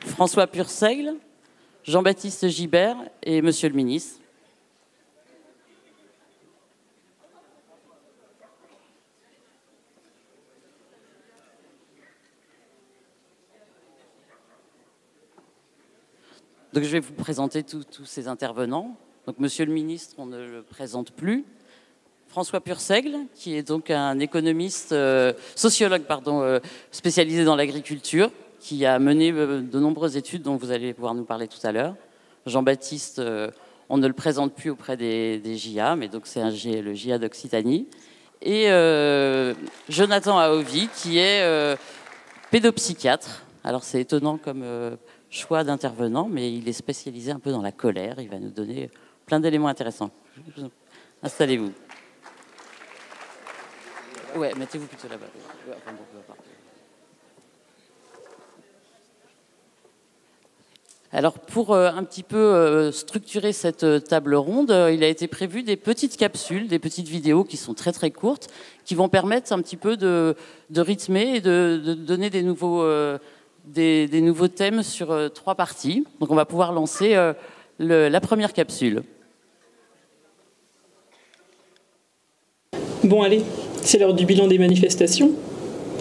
François Purseigle, Jean-Baptiste Gibert et Monsieur le ministre. Donc, je vais vous présenter tous ces intervenants. Donc, Monsieur le ministre, on ne le présente plus. François Purseigle, qui est donc un économiste, sociologue, spécialisé dans l'agriculture, qui a mené de nombreuses études dont vous allez pouvoir nous parler tout à l'heure. Jean-Baptiste, on ne le présente plus auprès des JA, mais donc c'est le JA d'Occitanie. Et Jonathan Aovi, qui est pédopsychiatre. Alors c'est étonnant comme choix d'intervenant, mais il est spécialisé un peu dans la colère. Il va nous donner plein d'éléments intéressants. Installez-vous. Ouais, mettez-vous plutôt là-bas. Alors, pour un petit peu structurer cette table ronde, il a été prévu des petites capsules, des petites vidéos qui sont très très courtes, qui vont permettre un petit peu de rythmer et de donner des nouveaux thèmes sur 3 parties. Donc, on va pouvoir lancer la première capsule. Bon, allez, c'est l'heure du bilan des manifestations.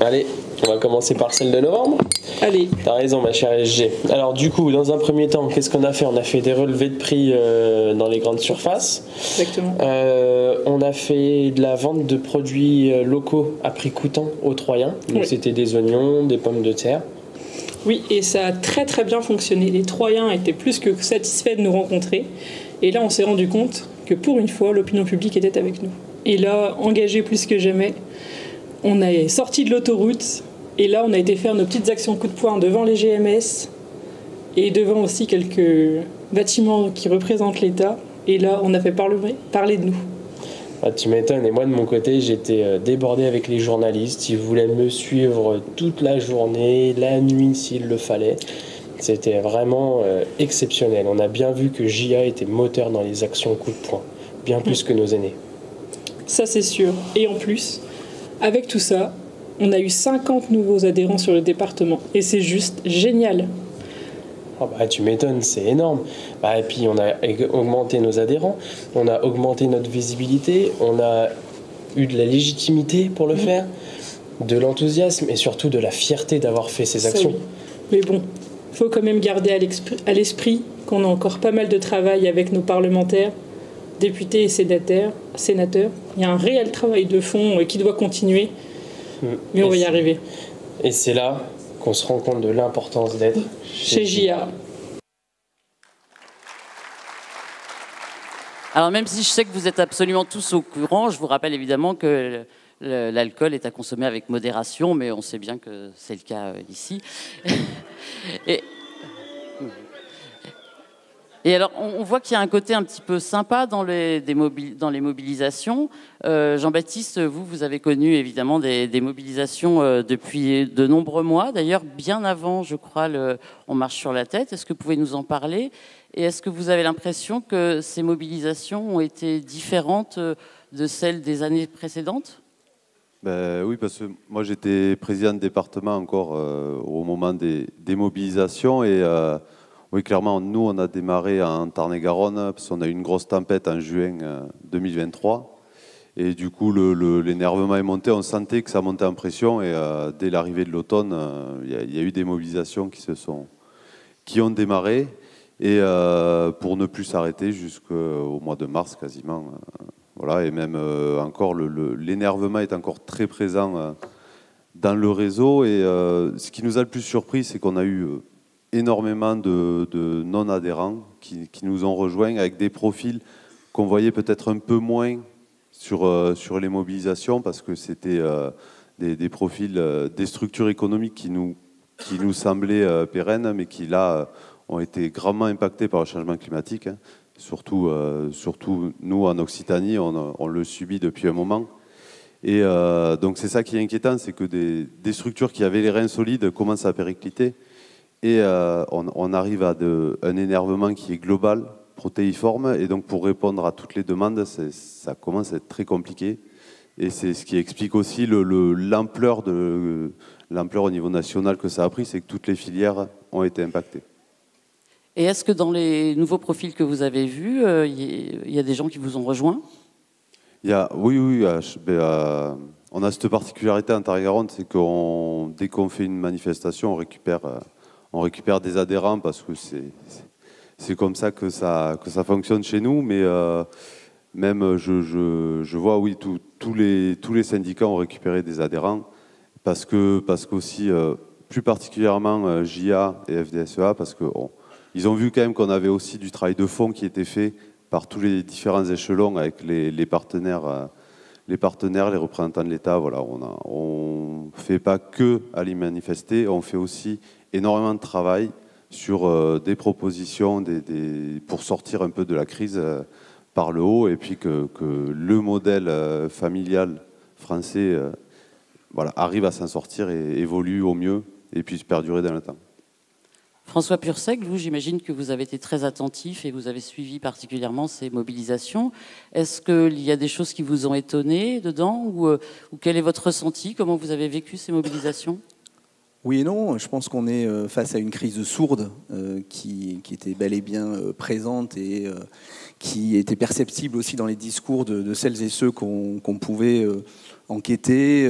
Allez, on va commencer par celle de novembre. Allez. T'as raison, ma chère SG. Alors, du coup, dans un premier temps, qu'est-ce qu'on a fait? On a fait des relevés de prix dans les grandes surfaces. Exactement. On a fait de la vente de produits locaux à prix coûtant aux Troyens. Donc, c'était des oignons, des pommes de terre. Oui, et ça a très très bien fonctionné. Les Troyens étaient plus que satisfaits de nous rencontrer. Et là, on s'est rendu compte que pour une fois, l'opinion publique était avec nous. Et là, engagé plus que jamais, on est sorti de l'autoroute. Et là, on a été faire nos petites actions coup de poing devant les GMS et devant aussi quelques bâtiments qui représentent l'État. Et là, on a fait parler de nous. Ah, tu m'étonnes. Et moi, de mon côté, j'étais débordé avec les journalistes. Ils voulaient me suivre toute la journée, la nuit s'il le fallait. C'était vraiment exceptionnel. On a bien vu que JA était moteur dans les actions coup de poing, bien plus que nos aînés. Ça, c'est sûr. Et en plus, avec tout ça, on a eu 50 nouveaux adhérents sur le département. Et c'est juste génial. Oh bah, tu m'étonnes, c'est énorme. Et puis, on a augmenté nos adhérents, on a augmenté notre visibilité, on a eu de la légitimité pour le faire, de l'enthousiasme et surtout de la fierté d'avoir fait ces actions. Oui. Mais bon, il faut quand même garder à l'esprit qu'on a encore pas mal de travail avec nos parlementaires, députés et sénateurs. Il y a un réel travail de fond qui doit continuer, mais on va y arriver. Et c'est là qu'on se rend compte de l'importance d'être chez JA. Alors même si je sais que vous êtes absolument tous au courant, je vous rappelle évidemment que l'alcool est à consommer avec modération, mais on sait bien que c'est le cas ici. Et alors, on voit qu'il y a un côté un petit peu sympa dans les mobilisations. Jean-Baptiste, vous avez connu évidemment des mobilisations depuis de nombreux mois. D'ailleurs, bien avant, je crois, On marche sur la tête. Est-ce que vous pouvez nous en parler? Et est-ce que vous avez l'impression que ces mobilisations ont été différentes de celles des années précédentes? Oui, parce que moi, j'étais président de département encore au moment des mobilisations et... Oui, clairement, nous, on a démarré en Tarn-et-Garonne parce qu'on a eu une grosse tempête en juin 2023. Et du coup, l'énervement est monté. On sentait que ça montait en pression. Et dès l'arrivée de l'automne, il y a eu des mobilisations qui ont démarré. Et pour ne plus s'arrêter jusqu'au mois de mars quasiment. Voilà, et même encore, l'énervement est encore très présent dans le réseau. Et ce qui nous a le plus surpris, c'est qu'on a eu... énormément de non-adhérents qui nous ont rejoints avec des profils qu'on voyait peut-être un peu moins sur les mobilisations parce que c'était des profils, des structures économiques qui nous semblaient pérennes mais qui là ont été gravement impactés par le changement climatique. Surtout nous en Occitanie, on le subit depuis un moment. Et donc c'est ça qui est inquiétant, c'est que des structures qui avaient les reins solides commencent à péricliter. Et on arrive à un énervement qui est global, protéiforme, et donc pour répondre à toutes les demandes, ça commence à être très compliqué. Et c'est ce qui explique aussi l'ampleur de l'ampleur au niveau national que ça a pris, c'est que toutes les filières ont été impactées. Et est-ce que dans les nouveaux profils que vous avez vus, il y a des gens qui vous ont rejoint? Oui, on a cette particularité en Tarn-et-Garonne, c'est que dès qu'on fait une manifestation, on récupère des adhérents parce que c'est comme ça que ça fonctionne chez nous. Mais même je vois, oui, tous les syndicats ont récupéré des adhérents parce qu'aussi, plus particulièrement JA et FDSEA, parce qu'ils ont vu quand même qu'on avait aussi du travail de fond qui était fait par tous les différents échelons avec les partenaires, les représentants de l'État. Voilà, on ne fait pas que aller manifester, on fait aussi énormément de travail sur des propositions pour sortir un peu de la crise par le haut, et puis que le modèle familial français arrive à s'en sortir et évolue au mieux et puisse perdurer dans le temps. François Purseigle, vous, j'imagine que vous avez été très attentif et vous avez suivi particulièrement ces mobilisations. Est-ce qu'il y a des choses qui vous ont étonné dedans ou quel est votre ressenti? Comment vous avez vécu ces mobilisations? Oui et non, je pense qu'on est face à une crise sourde qui était bel et bien présente et qui était perceptible aussi dans les discours de celles et ceux qu'on pouvait enquêter,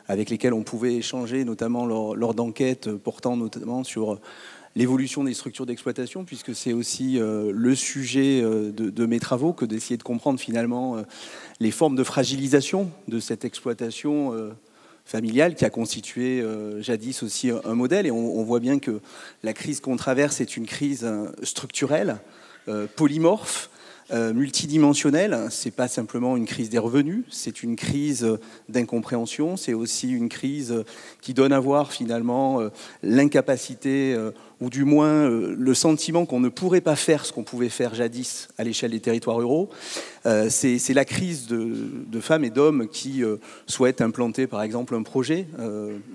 avec lesquels on pouvait échanger, notamment lors d'enquêtes portant notamment sur l'évolution des structures d'exploitation, puisque c'est aussi le sujet de mes travaux, que d'essayer de comprendre finalement les formes de fragilisation de cette exploitation familiale qui a constitué jadis aussi un modèle. Et on voit bien que la crise qu'on traverse est une crise structurelle, polymorphe, multidimensionnelle. C'est pas simplement une crise des revenus, c'est une crise d'incompréhension, c'est aussi une crise qui donne à voir finalement l'incapacité ou du moins le sentiment qu'on ne pourrait pas faire ce qu'on pouvait faire jadis à l'échelle des territoires ruraux. C'est la crise de femmes et d'hommes qui souhaitent implanter par exemple un projet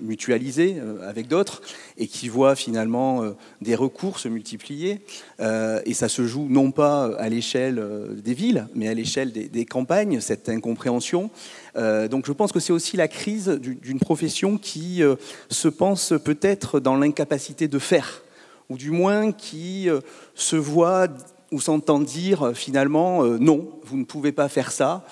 mutualisé avec d'autres et qui voient finalement des recours se multiplier. Et ça se joue non pas à l'échelle des villes, mais à l'échelle des campagnes, cette incompréhension. Donc je pense que c'est aussi la crise d'une profession qui se pense peut-être dans l'incapacité de faire, ou du moins qui se voit ou s'entend dire finalement non, vous ne pouvez pas faire ça,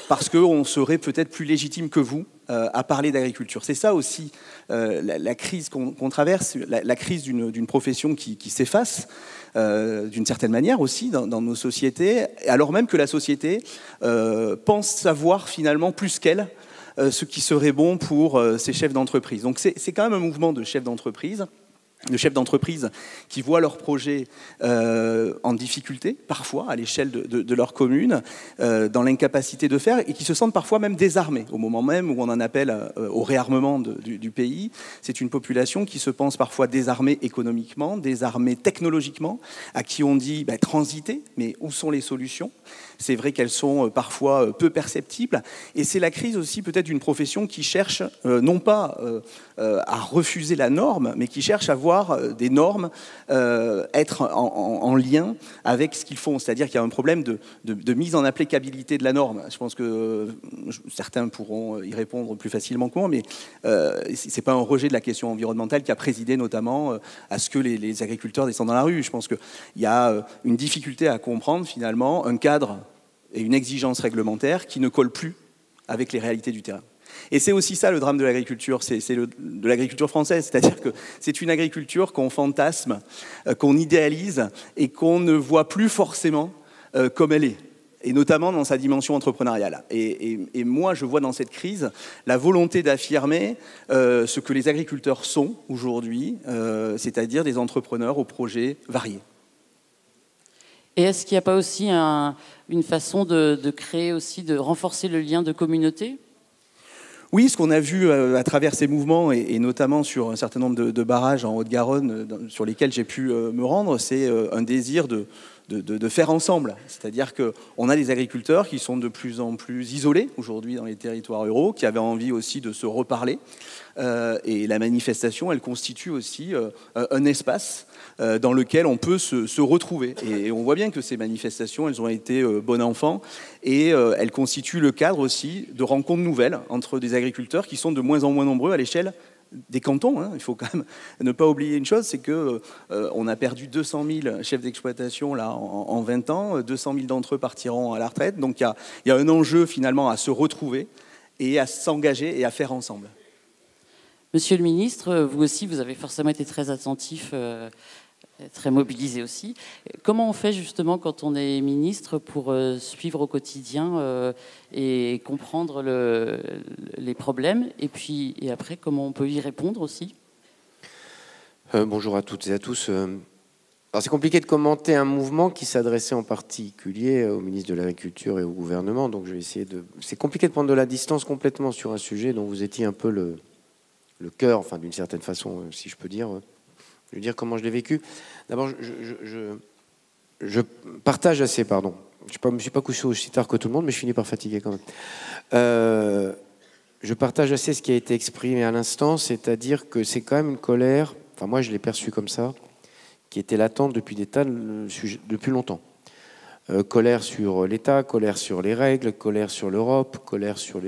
parce qu'on serait peut-être plus légitime que vous à parler d'agriculture. C'est ça aussi la crise qu'on traverse, la crise d'une profession qui s'efface d'une certaine manière aussi dans nos sociétés, alors même que la société pense savoir finalement plus qu'elle ce qui serait bon pour ces chefs d'entreprise. Donc c'est quand même un mouvement de chefs d'entreprise qui voient leurs projets en difficulté, parfois, à l'échelle de leur commune, dans l'incapacité de faire, et qui se sentent parfois même désarmés, au moment même où on en appelle au réarmement du pays. C'est une population qui se pense parfois désarmée économiquement, désarmée technologiquement, à qui on dit transiter, mais où sont les solutions? C'est vrai qu'elles sont parfois peu perceptibles, et c'est la crise aussi peut-être d'une profession qui cherche non pas à refuser la norme, mais qui cherche à voir des normes être en lien avec ce qu'ils font. C'est-à-dire qu'il y a un problème de mise en applicabilité de la norme. Je pense que certains pourront y répondre plus facilement que moi, mais c'est pas un rejet de la question environnementale qui a présidé notamment à ce que les agriculteurs descendent dans la rue. Je pense qu'il y a une difficulté à comprendre finalement un cadre et une exigence réglementaire qui ne collent plus avec les réalités du terrain. Et c'est aussi ça le drame de l'agriculture, de l'agriculture française, c'est-à-dire que c'est une agriculture qu'on fantasme, qu'on idéalise et qu'on ne voit plus forcément comme elle est, et notamment dans sa dimension entrepreneuriale. Et moi, je vois dans cette crise la volonté d'affirmer ce que les agriculteurs sont aujourd'hui, c'est-à-dire des entrepreneurs aux projets variés. Et est-ce qu'il n'y a pas aussi une façon de créer aussi, de renforcer le lien de communauté ? Oui, ce qu'on a vu à travers ces mouvements, et notamment sur un certain nombre de barrages en Haute-Garonne sur lesquels j'ai pu me rendre, c'est un désir de faire ensemble. C'est-à-dire qu'on a des agriculteurs qui sont de plus en plus isolés aujourd'hui dans les territoires ruraux, qui avaient envie aussi de se reparler. Et la manifestation, elle constitue aussi un espace dans lequel on peut se retrouver. Et on voit bien que ces manifestations, elles ont été bon enfant, et elles constituent le cadre aussi de rencontres nouvelles entre des agriculteurs qui sont de moins en moins nombreux à l'échelle des cantons. Hein. Il faut quand même ne pas oublier une chose, c'est que on a perdu 200 000 chefs d'exploitation là en 20 ans. 200 000 d'entre eux partiront à la retraite. Donc il y a un enjeu finalement à se retrouver et à s'engager et à faire ensemble. Monsieur le ministre, vous aussi, vous avez forcément été très attentif, très mobilisé aussi. Comment on fait justement quand on est ministre pour suivre au quotidien et comprendre les problèmes et après, comment on peut y répondre aussi? Bonjour à toutes et à tous. Alors c'est compliqué de commenter un mouvement qui s'adressait en particulier au ministre de l'Agriculture et au gouvernement, donc je vais essayer de... C'est compliqué de prendre de la distance complètement sur un sujet dont vous étiez un peu le cœur, enfin d'une certaine façon, si je peux dire. Je veux dire comment je l'ai vécu. D'abord, je partage assez, pardon. Je ne me suis pas couché aussi tard que tout le monde, mais je finis par fatiguer quand même. Je partage assez ce qui a été exprimé à l'instant, c'est-à-dire que c'est quand même une colère, enfin moi je l'ai perçue comme ça, qui était latente depuis depuis longtemps. Colère sur l'État, colère sur les règles, colère sur l'Europe, colère sur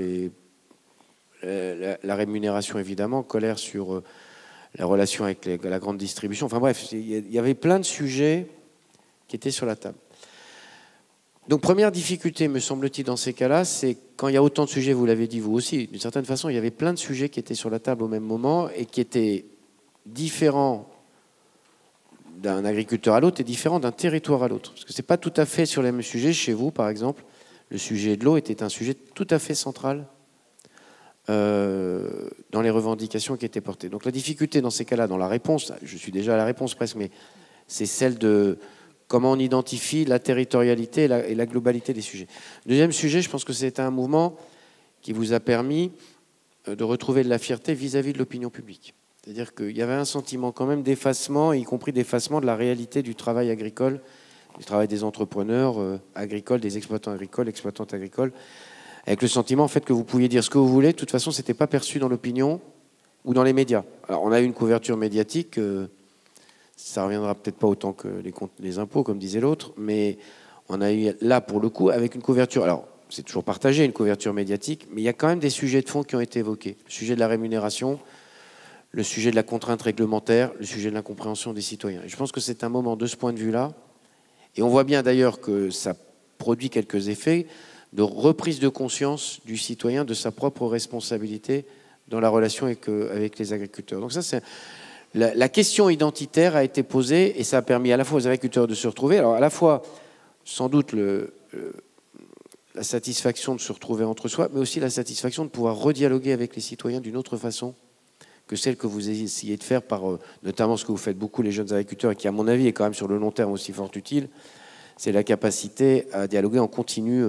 la rémunération évidemment, colère sur la relation avec la grande distribution. Enfin bref, il y avait plein de sujets qui étaient sur la table. Donc première difficulté, me semble-t-il, dans ces cas-là, c'est quand il y a autant de sujets, vous l'avez dit vous aussi, d'une certaine façon, il y avait plein de sujets qui étaient sur la table au même moment et qui étaient différents d'un agriculteur à l'autre et différents d'un territoire à l'autre. Parce que ce n'est pas tout à fait sur les mêmes sujets. Chez vous, par exemple, le sujet de l'eau était un sujet tout à fait central dans les revendications qui étaient portées. Donc la difficulté dans ces cas-là, dans la réponse, je suis déjà à la réponse presque, mais c'est celle de comment on identifie la territorialité et la globalité des sujets. Deuxième sujet, je pense que c'était un mouvement qui vous a permis de retrouver de la fierté vis-à-vis de l'opinion publique. C'est-à-dire qu'il y avait un sentiment quand même d'effacement, y compris d'effacement de la réalité du travail agricole, du travail des entrepreneurs agricoles, des exploitants agricoles, exploitantes agricoles, avec le sentiment en fait que vous pouviez dire ce que vous voulez, de toute façon, ce n'était pas perçu dans l'opinion ou dans les médias. Alors, on a eu une couverture médiatique, ça ne reviendra peut-être pas autant que les impôts, comme disait l'autre, mais on a eu là, pour le coup, avec une couverture... Alors, c'est toujours partagé, une couverture médiatique, mais il y a quand même des sujets de fond qui ont été évoqués. Le sujet de la rémunération, le sujet de la contrainte réglementaire, le sujet de l'incompréhension des citoyens. Et je pense que c'est un moment de ce point de vue-là, et on voit bien d'ailleurs que ça produit quelques effets de reprise de conscience du citoyen de sa propre responsabilité dans la relation avec les agriculteurs. Donc ça, c'est... La question identitaire a été posée et ça a permis à la fois aux agriculteurs de se retrouver, alors à la fois sans doute la satisfaction de se retrouver entre soi, mais aussi la satisfaction de pouvoir redialoguer avec les citoyens d'une autre façon que celle que vous essayez de faire par notamment ce que vous faites beaucoup les jeunes agriculteurs et qui à mon avis est quand même sur le long terme aussi fort utile, c'est la capacité à dialoguer en continu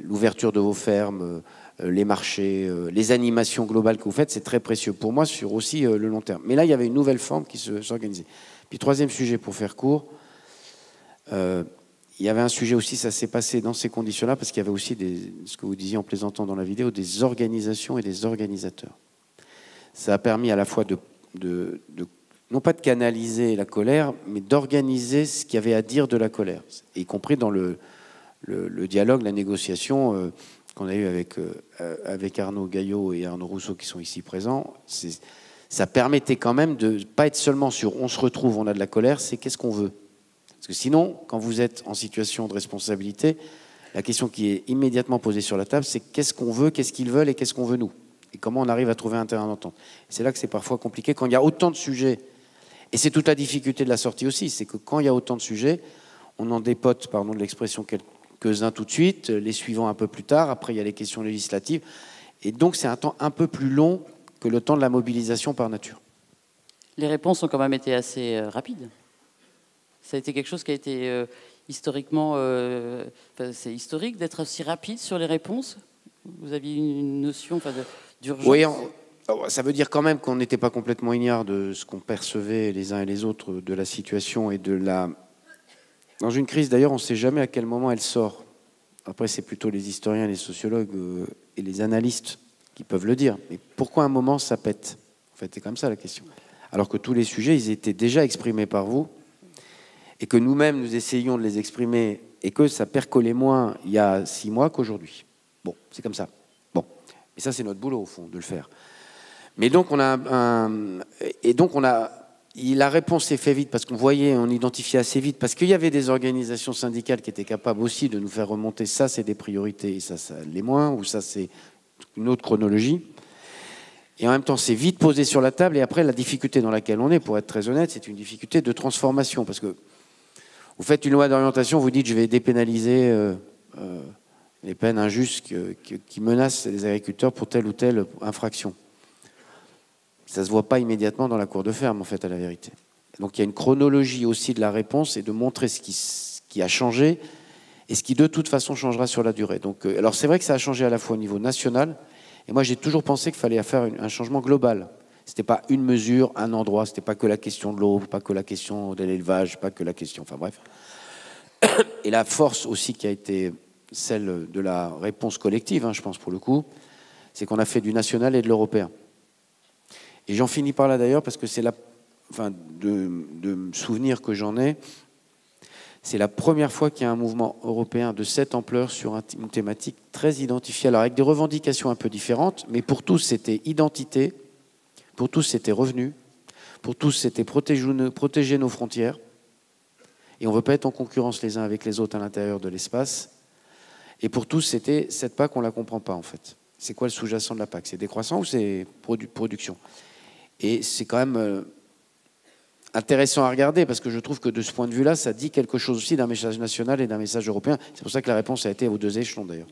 l'ouverture de vos fermes, les marchés, les animations globales que vous faites, c'est très précieux pour moi sur aussi le long terme. Mais là, il y avait une nouvelle forme qui s'organisait. Puis troisième sujet, pour faire court, il y avait un sujet aussi, ça s'est passé dans ces conditions-là, parce qu'il y avait aussi, ce que vous disiez en plaisantant dans la vidéo, des organisations et des organisateurs. Ça a permis à la fois non pas de canaliser la colère, mais d'organiser ce qu'il y avait à dire de la colère, y compris dans le dialogue, la négociation qu'on a eu avec Arnaud Gaillot et Arnaud Rousseau qui sont ici présents. Ça permettait quand même de ne pas être seulement sur on se retrouve, on a de la colère, c'est qu'est-ce qu'on veut. Parce que sinon, quand vous êtes en situation de responsabilité, la question qui est immédiatement posée sur la table, c'est qu'est-ce qu'on veut, qu'est-ce qu'ils veulent et qu'est-ce qu'on veut nous. Et comment on arrive à trouver un terrain d'entente. C'est là que c'est parfois compliqué quand il y a autant de sujets. Et c'est toute la difficulté de la sortie aussi, c'est que quand il y a autant de sujets, on en dépote, pardon de l'expression, quelques-uns tout de suite, les suivants un peu plus tard, après il y a les questions législatives. Et donc c'est un temps un peu plus long que le temps de la mobilisation par nature. Les réponses ont quand même été assez rapides. Ça a été quelque chose qui a été historiquement... c'est historique d'être aussi rapide sur les réponses. Vous aviez une notion d'urgence. Oui, ça veut dire quand même qu'on n'était pas complètement ignare de ce qu'on percevait les uns et les autres de la situation et de la... Dans une crise, d'ailleurs, on ne sait jamais à quel moment elle sort. Après, c'est plutôt les historiens, les sociologues et les analystes qui peuvent le dire. Mais pourquoi à un moment, ça pète? En fait, c'est comme ça la question. Alors que tous les sujets, ils étaient déjà exprimés par vous et que nous-mêmes, nous essayions de les exprimer et que ça percolait moins il y a 6 mois qu'aujourd'hui. Bon, c'est comme ça. Bon, et ça, c'est notre boulot, au fond, de le faire. Mais donc, la réponse s'est faite vite parce qu'on voyait, on identifiait assez vite, parce qu'il y avait des organisations syndicales qui étaient capables aussi de nous faire remonter ça, c'est des priorités, et ça l'est moins, ou ça, c'est une autre chronologie. Et en même temps, c'est vite posé sur la table. Et après, la difficulté dans laquelle on est, pour être très honnête, c'est une difficulté de transformation. Parce que vous faites une loi d'orientation, vous dites je vais dépénaliser les peines injustes qui menacent les agriculteurs pour telle ou telle infraction. Ça ne se voit pas immédiatement dans la cour de ferme, en fait, à la vérité. Donc il y a une chronologie aussi de la réponse et de montrer ce qui a changé et ce qui, de toute façon, changera sur la durée. Donc, alors c'est vrai que ça a changé à la fois au niveau national, et moi j'ai toujours pensé qu'il fallait faire un changement global. Ce n'était pas une mesure, un endroit, ce n'était pas que la question de l'eau, pas que la question de l'élevage, pas que la question... Enfin bref. Et la force aussi qui a été celle de la réponse collective, je pense pour le coup, c'est qu'on a fait du national et de l'européen. Et j'en finis par là d'ailleurs parce que c'est de souvenirs que j'en ai, c'est la première fois qu'il y a un mouvement européen de cette ampleur sur une thématique très identifiée. Alors avec des revendications un peu différentes, mais pour tous c'était identité, pour tous c'était revenu, pour tous c'était protéger nos frontières. Et on ne veut pas être en concurrence les uns avec les autres à l'intérieur de l'espace. Et pour tous c'était cette PAC, on ne la comprend pas en fait. C'est quoi le sous-jacent de la PAC? C'est décroissant ou c'est production? Et c'est quand même intéressant à regarder parce que je trouve que de ce point de vue-là, ça dit quelque chose aussi d'un message national et d'un message européen. C'est pour ça que la réponse a été aux deux échelons d'ailleurs.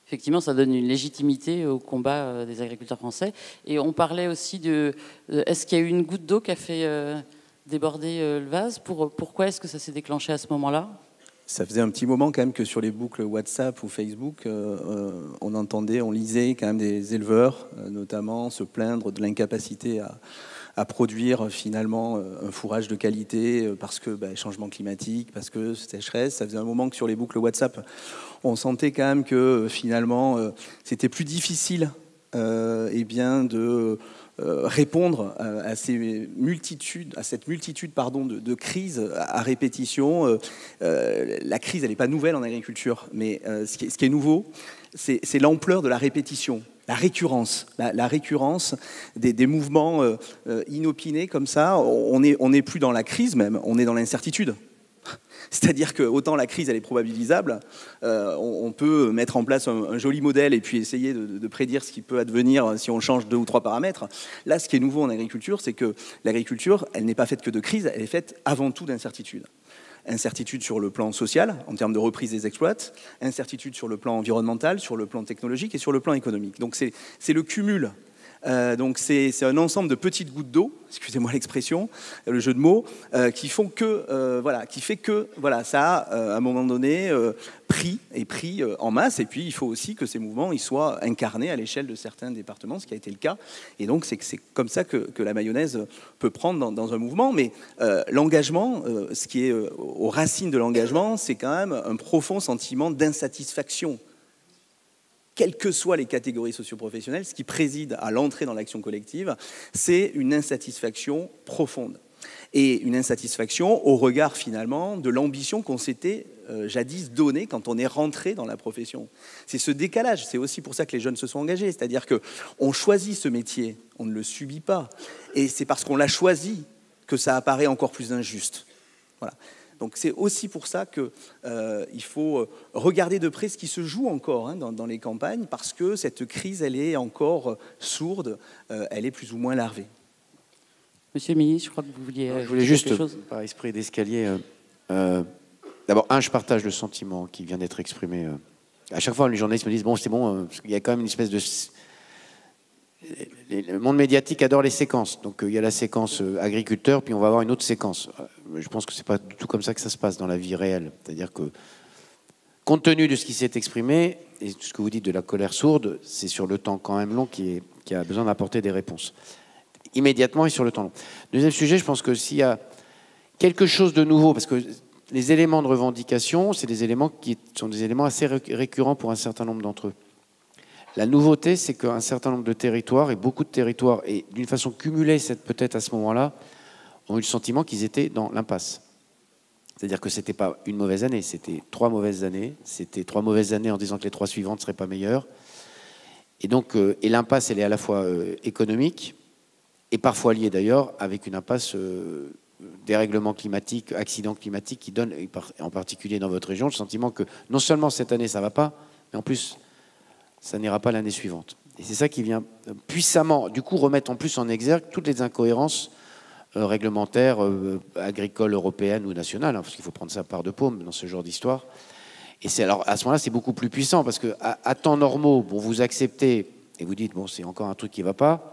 Effectivement, ça donne une légitimité au combat des agriculteurs français. Et on parlait aussi est-ce qu'il y a eu une goutte d'eau qui a fait déborder le vase? Pourquoi est-ce que ça s'est déclenché à ce moment-là? Ça faisait un petit moment quand même que sur les boucles WhatsApp ou Facebook, on lisait quand même des éleveurs, notamment, se plaindre de l'incapacité à produire finalement un fourrage de qualité parce que changement climatique, parce que sécheresse. Ça faisait un moment que sur les boucles WhatsApp, on sentait quand même que finalement c'était plus difficile de répondre à cette multitude de crises à répétition. La crise, elle n'est pas nouvelle en agriculture, mais ce qui est nouveau, c'est l'ampleur de la répétition, la récurrence, la récurrence des mouvements inopinés comme ça. On n'est plus dans la crise même, on est dans l'incertitude. C'est-à-dire que autant la crise elle est probabilisable, on peut mettre en place un joli modèle et puis essayer de prédire ce qui peut advenir si on change 2 ou 3 paramètres. Là, ce qui est nouveau en agriculture, c'est que l'agriculture, elle n'est pas faite que de crise, elle est faite avant tout d'incertitude. Incertitude sur le plan social, en termes de reprise des exploits, incertitude sur le plan environnemental, sur le plan technologique et sur le plan économique. Donc c'est le cumul. Donc c'est un ensemble de petites gouttes d'eau, excusez-moi l'expression, le jeu de mots, qui fait que ça a à un moment donné pris en masse. Et puis il faut aussi que ces mouvements ils soient incarnés à l'échelle de certains départements, ce qui a été le cas. Et donc c'est comme ça que la mayonnaise peut prendre dans un mouvement. Mais l'engagement, ce qui est aux racines de l'engagement, c'est quand même un profond sentiment d'insatisfaction. Quelles que soient les catégories socio-professionnelles, ce qui préside à l'entrée dans l'action collective, c'est une insatisfaction profonde. Et une insatisfaction au regard, finalement, de l'ambition qu'on s'était jadis donnée quand on est rentré dans la profession. C'est ce décalage, c'est aussi pour ça que les jeunes se sont engagés. C'est-à-dire qu'on choisit ce métier, on ne le subit pas. Et c'est parce qu'on l'a choisi que ça apparaît encore plus injuste. Voilà. Donc c'est aussi pour ça qu'il faut regarder de près ce qui se joue encore dans les campagnes, parce que cette crise, elle est encore sourde, elle est plus ou moins larvée. Monsieur le ministre, je crois que vous vouliez je voulais juste, par esprit d'escalier, d'abord, je partage le sentiment qui vient d'être exprimé. À chaque fois, les journalistes me disent, bon, c'est bon, parce qu'il y a quand même une espèce de... Le monde médiatique adore les séquences. Donc il y a la séquence agriculteur, puis on va avoir une autre séquence. Je pense que c'est pas du tout comme ça que ça se passe dans la vie réelle. C'est-à-dire que, compte tenu de ce qui s'est exprimé, et ce que vous dites de la colère sourde, c'est sur le temps quand même long qui a besoin d'apporter des réponses. Immédiatement et sur le temps long. Deuxième sujet, je pense que s'il y a quelque chose de nouveau, parce que les éléments de revendication, c'est des éléments qui sont des éléments assez récurrents pour un certain nombre d'entre eux. La nouveauté, c'est qu'un certain nombre de territoires, et beaucoup de territoires, et d'une façon cumulée peut-être à ce moment-là, ont eu le sentiment qu'ils étaient dans l'impasse. C'est-à-dire que ce n'était pas une mauvaise année, c'était 3 mauvaises années. C'était 3 mauvaises années en disant que les 3 suivantes ne seraient pas meilleures. Et donc, et l'impasse, elle est à la fois économique, et parfois lié d'ailleurs avec une impasse dérèglement climatique, accident climatique qui donne, en particulier dans votre région, le sentiment que non seulement cette année ça ne va pas, mais en plus ça n'ira pas l'année suivante. Et c'est ça qui vient puissamment, du coup, remettre en plus en exergue toutes les incohérences réglementaires, agricoles, européennes ou nationales, hein, parce qu'il faut prendre ça par de paume dans ce genre d'histoire. Et alors, à ce moment-là, c'est beaucoup plus puissant, parce qu'à temps normaux, bon, vous acceptez et vous dites, bon, c'est encore un truc qui ne va pas,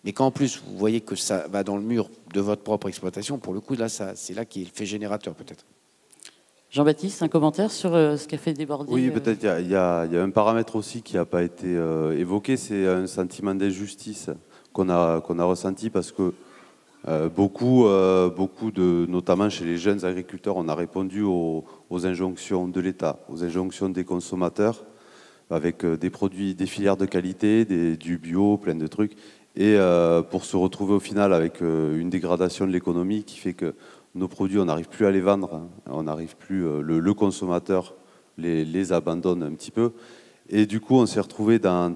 mais quand en plus vous voyez que ça va dans le mur de votre propre exploitation, pour le coup, là, c'est là qui est le fait générateur, peut-être. Jean-Baptiste, un commentaire sur ce qu'a fait déborder? Oui, peut-être il y a un paramètre aussi qui n'a pas été évoqué, c'est un sentiment d'injustice qu'on a ressenti parce que beaucoup notamment chez les jeunes agriculteurs, on a répondu aux injonctions de l'État, aux injonctions des consommateurs, avec des produits, des filières de qualité, du bio, plein de trucs, et pour se retrouver au final avec une dégradation de l'économie qui fait que nos produits, on n'arrive plus à les vendre, hein, on n'arrive plus, le consommateur les abandonne un petit peu. Et du coup, on s'est retrouvé dans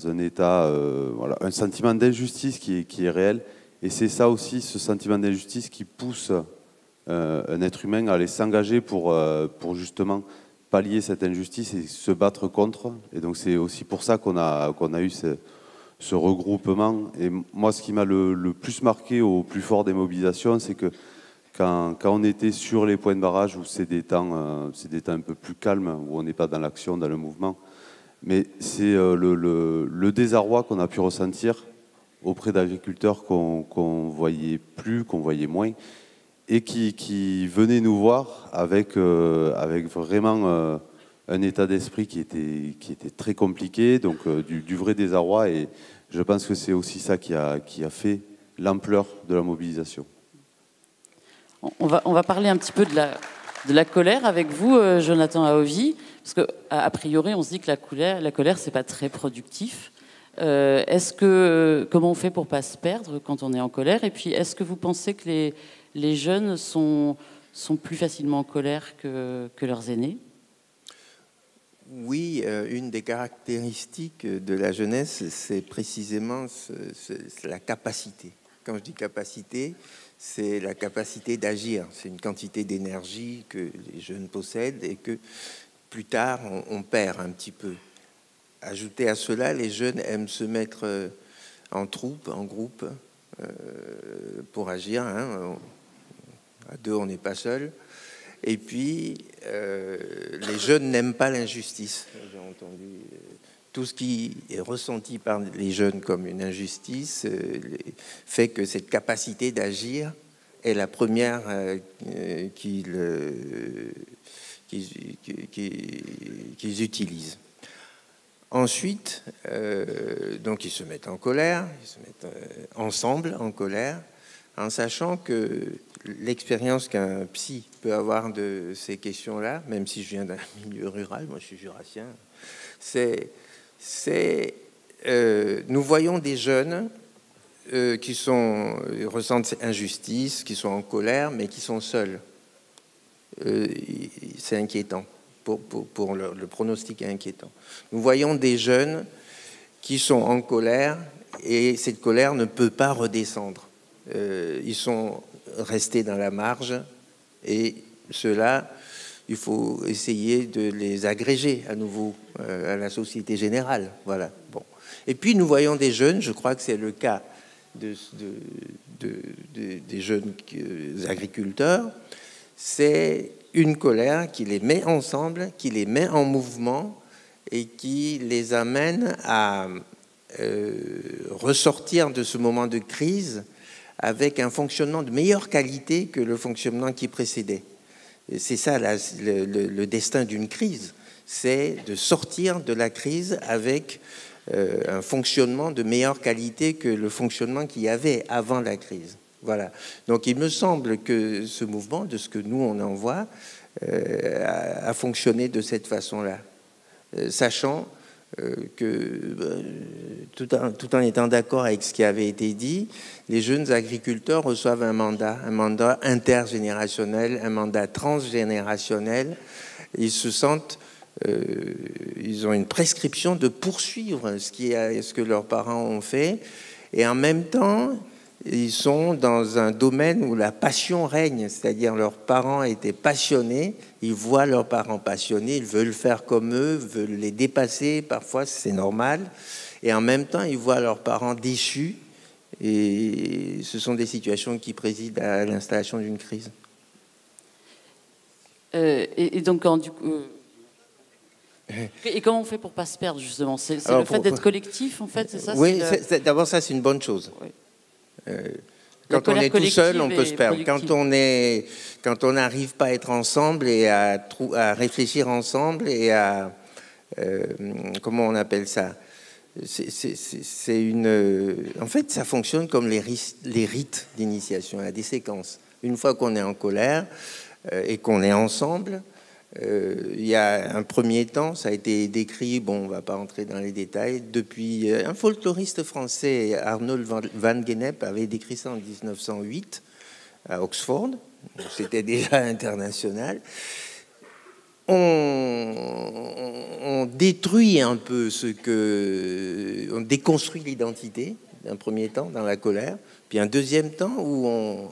un état, voilà, un sentiment d'injustice qui est réel. Et c'est ça aussi, ce sentiment d'injustice qui pousse un être humain à aller s'engager pour justement pallier cette injustice et se battre contre. Et donc c'est aussi pour ça qu'on a eu ce regroupement. Et moi, ce qui m'a le plus marqué au plus fort des mobilisations, c'est que quand on était sur les points de barrage, où c'est des temps un peu plus calmes, où on n'est pas dans l'action, dans le mouvement, mais c'est le désarroi qu'on a pu ressentir auprès d'agriculteurs qu'on voyait plus, qu'on voyait moins, et qui venaient nous voir avec vraiment un état d'esprit qui était très compliqué, donc du vrai désarroi, et je pense que c'est aussi ça qui a fait l'ampleur de la mobilisation. On va parler un petit peu de la colère avec vous, Jonathan Aovi, parce qu'a priori, on se dit que la colère, c'est pas très productif. Comment on fait pour pas se perdre quand on est en colère? Et puis, est-ce que vous pensez que les jeunes sont plus facilement en colère que leurs aînés? Oui, une des caractéristiques de la jeunesse, c'est précisément la capacité. Quand je dis capacité, c'est la capacité d'agir. C'est une quantité d'énergie que les jeunes possèdent et que plus tard, on perd un petit peu. Ajouté à cela, les jeunes aiment se mettre en troupe, en groupe, pour agir. Hein. À deux, on n'est pas seul. Et puis, les jeunes n'aiment pas l'injustice. J'ai entendu tout ce qui est ressenti par les jeunes comme une injustice fait que cette capacité d'agir est la première qu'ils utilisent. Ensuite, donc ils se mettent en colère, ils se mettent ensemble en colère, en sachant que l'expérience qu'un psy peut avoir de ces questions-là, même si je viens d'un milieu rural, moi je suis jurassien, nous voyons des jeunes qui ressentent cette injustice, qui sont en colère, mais qui sont seuls. C'est inquiétant. Pour le pronostic est inquiétant. Nous voyons des jeunes qui sont en colère et cette colère ne peut pas redescendre. Ils sont restés dans la marge et ceux-là, il faut essayer de les agréger à nouveau à la société générale. Voilà. Bon. Et puis nous voyons des jeunes, je crois que c'est le cas des jeunes agriculteurs, c'est une colère qui les met ensemble, qui les met en mouvement et qui les amène à ressortir de ce moment de crise avec un fonctionnement de meilleure qualité que le fonctionnement qui précédait. Et c'est ça le destin d'une crise, c'est de sortir de la crise avec un fonctionnement de meilleure qualité que le fonctionnement qu'il y avait avant la crise. Voilà. Donc il me semble que ce mouvement, de ce que nous on en voit, a fonctionné de cette façon-là, sachant que tout en étant d'accord avec ce qui avait été dit, les jeunes agriculteurs reçoivent un mandat intergénérationnel, un mandat transgénérationnel. Ils se sentent, ils ont une prescription de poursuivre ce que leurs parents ont fait, et en même temps, ils sont dans un domaine où la passion règne, c'est-à-dire leurs parents étaient passionnés, ils voient leurs parents passionnés, ils veulent faire comme eux, veulent les dépasser, parfois c'est normal, et en même temps ils voient leurs parents déçus, et ce sont des situations qui président à l'installation d'une crise. Et donc, du coup, et comment on fait pour pas se perdre, justement? C'est le fait d'être collectif, en fait, c'est ça? Oui, d'abord ça c'est une bonne chose. Oui. Quand on est tout seul, on peut se perdre. Quand on n'arrive pas à être ensemble et à réfléchir ensemble et à comment on appelle ça? En fait, ça fonctionne comme les rites d'initiation. Il y a des séquences. Une fois qu'on est en colère et qu'on est ensemble, il y a un premier temps, ça a été décrit, bon, on ne va pas entrer dans les détails, depuis un folkloriste français, Arnold van Gennep, avait décrit ça en 1908 à Oxford, c'était déjà international. On détruit un peu on déconstruit l'identité d'un premier temps dans la colère, puis un deuxième temps où on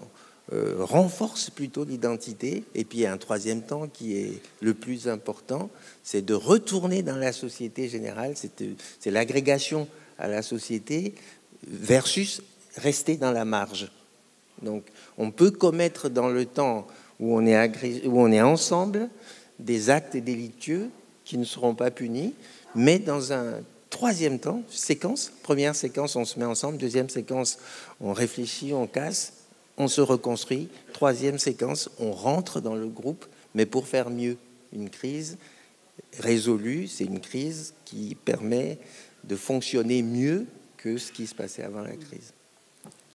renforce plutôt l'identité, et puis un troisième temps qui est le plus important, c'est de retourner dans la société générale, c'est l'agrégation à la société versus rester dans la marge. Donc on peut commettre dans le temps où on est ensemble des actes délictueux qui ne seront pas punis, mais dans un troisième temps, séquence, première séquence on se met ensemble, deuxième séquence on réfléchit, on casse, on se reconstruit. Troisième séquence, on rentre dans le groupe, mais pour faire mieux. Une crise résolue, c'est une crise qui permet de fonctionner mieux que ce qui se passait avant la crise.